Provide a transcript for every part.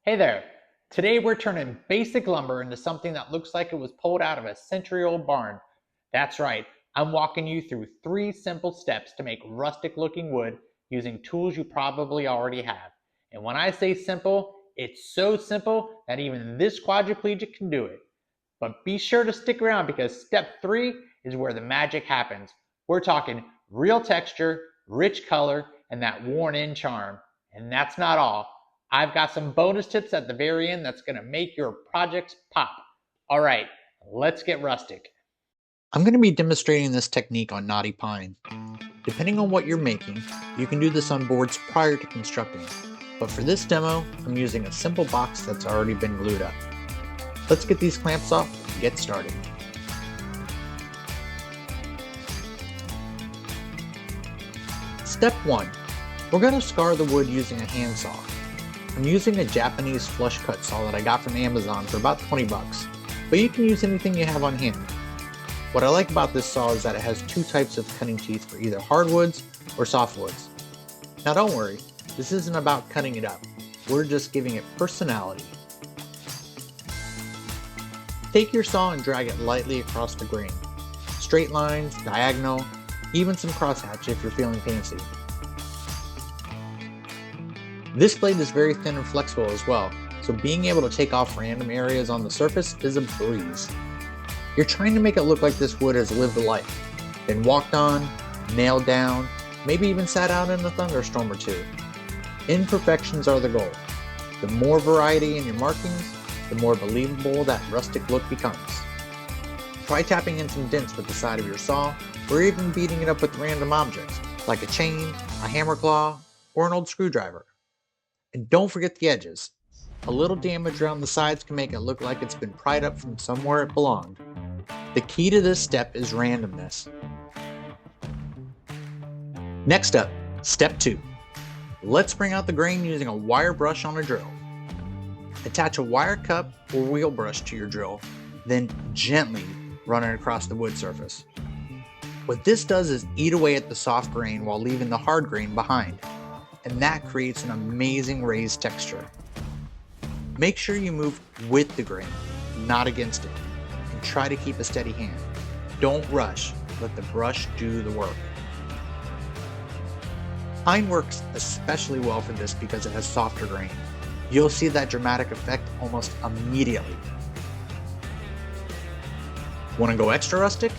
Hey there! Today we're turning basic lumber into something that looks like it was pulled out of a century-old barn. That's right, I'm walking you through 3 simple steps to make rustic looking wood using tools you probably already have. And when I say simple, it's so simple that even this quadriplegic can do it. But be sure to stick around because step 3 is where the magic happens. We're talking real texture, rich color, and that worn-in charm. And that's not all. I've got some bonus tips at the very end that's going to make your projects pop. All right, let's get rustic. I'm going to be demonstrating this technique on knotty pine. Depending on what you're making, you can do this on boards prior to constructing. But for this demo, I'm using a simple box that's already been glued up. Let's get these clamps off and get started. Step 1. We're going to scar the wood using a handsaw. I'm using a Japanese flush cut saw that I got from Amazon for about 20 bucks, but you can use anything you have on hand. What I like about this saw is that it has 2 types of cutting teeth for either hardwoods or softwoods. Now don't worry, this isn't about cutting it up, we're just giving it personality. Take your saw and drag it lightly across the grain. Straight lines, diagonal, even some crosshatch if you're feeling fancy. This blade is very thin and flexible as well, so being able to take off random areas on the surface is a breeze. You're trying to make it look like this wood has lived a life, been walked on, nailed down, maybe even sat out in a thunderstorm or two. Imperfections are the goal. The more variety in your markings, the more believable that rustic look becomes. Try tapping in some dents with the side of your saw, or even beating it up with random objects, like a chain, a hammer claw, or an old screwdriver. And don't forget the edges. A little damage around the sides can make it look like it's been pried up from somewhere it belonged. The key to this step is randomness. Next up, step 2. Let's bring out the grain using a wire brush on a drill. Attach a wire cup or wheel brush to your drill, then gently run it across the wood surface. What this does is eat away at the soft grain while leaving the hard grain behind, and that creates an amazing raised texture. Make sure you move with the grain, not against it, and try to keep a steady hand. Don't rush, let the brush do the work. Pine works especially well for this because it has softer grain. You'll see that dramatic effect almost immediately. Want to go extra rustic?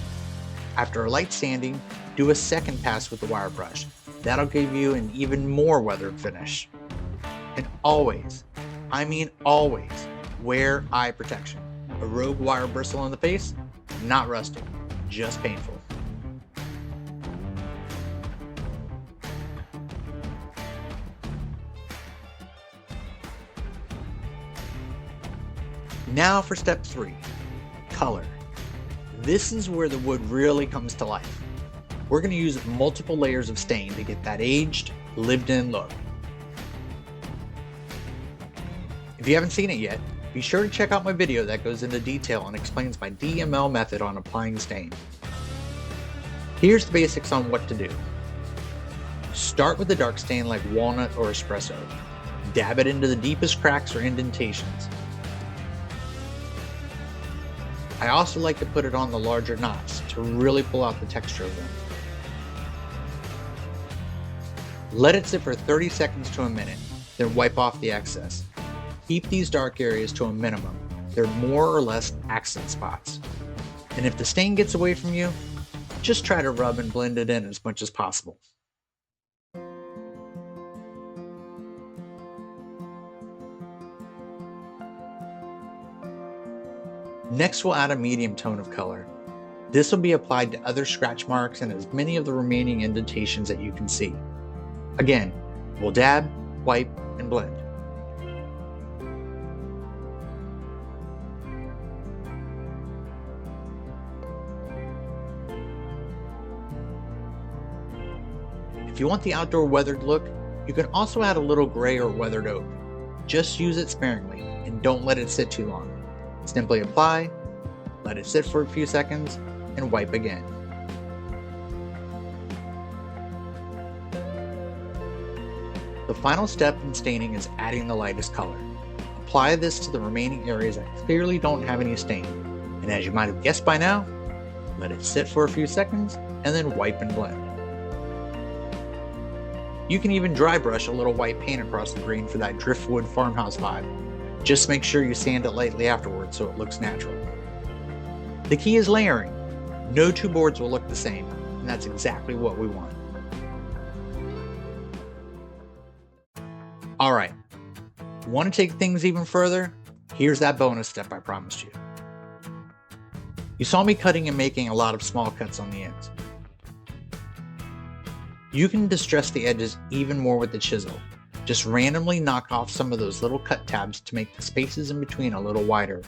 After a light sanding, do a second pass with the wire brush. That'll give you an even more weathered finish. And always, I mean always, wear eye protection. A rogue wire bristle in the face? Not rustic, just painful. Now for step 3, color. This is where the wood really comes to life. We're going to use multiple layers of stain to get that aged, lived-in look. If you haven't seen it yet, be sure to check out my video that goes into detail and explains my DML method on applying stain. Here's the basics on what to do. Start with a dark stain like walnut or espresso. Dab it into the deepest cracks or indentations. I also like to put it on the larger knots to really pull out the texture of them. Let it sit for 30 seconds to a minute, then wipe off the excess. Keep these dark areas to a minimum. They're more or less accent spots. And if the stain gets away from you, just try to rub and blend it in as much as possible. Next, we'll add a medium tone of color. This will be applied to other scratch marks and as many of the remaining indentations that you can see. Again, we'll dab, wipe, and blend. If you want the outdoor weathered look, you can also add a little gray or weathered oak. Just use it sparingly and don't let it sit too long. Simply apply, let it sit for a few seconds, and wipe again. The final step in staining is adding the lightest color. apply this to the remaining areas that clearly don't have any stain. And as you might have guessed by now, let it sit for a few seconds and then wipe and blend. You can even dry brush a little white paint across the green for that driftwood farmhouse vibe. Just make sure you sand it lightly afterwards so it looks natural. The key is layering. No two boards will look the same, and that's exactly what we want. Alright, want to take things even further? Here's that bonus step I promised you. You saw me cutting and making a lot of small cuts on the ends. You can distress the edges even more with the chisel. Just randomly knock off some of those little cut tabs to make the spaces in between a little wider.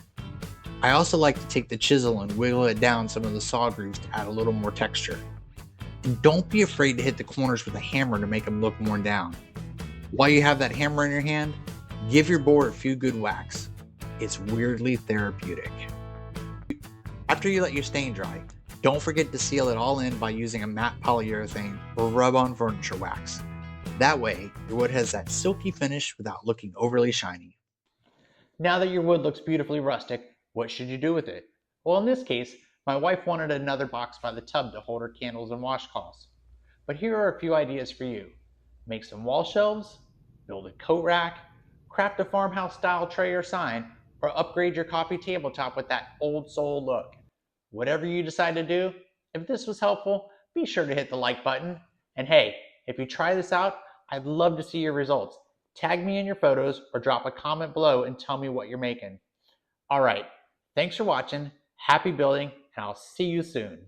I also like to take the chisel and wiggle it down some of the saw grooves to add a little more texture. And don't be afraid to hit the corners with a hammer to make them look worn down. While you have that hammer in your hand, give your board a few good whacks. It's weirdly therapeutic. After you let your stain dry, don't forget to seal it all in by using a matte polyurethane or rub-on furniture wax. That way, your wood has that silky finish without looking overly shiny. Now that your wood looks beautifully rustic, what should you do with it? Well, in this case, my wife wanted another box by the tub to hold her candles and washcloths. But here are a few ideas for you. Make some wall shelves, build a coat rack, craft a farmhouse style tray or sign, or upgrade your coffee tabletop with that old soul look. Whatever you decide to do, if this was helpful, be sure to hit the like button. And hey, if you try this out, I'd love to see your results. Tag me in your photos or drop a comment below and tell me what you're making. All right, thanks for watching, happy building, and I'll see you soon.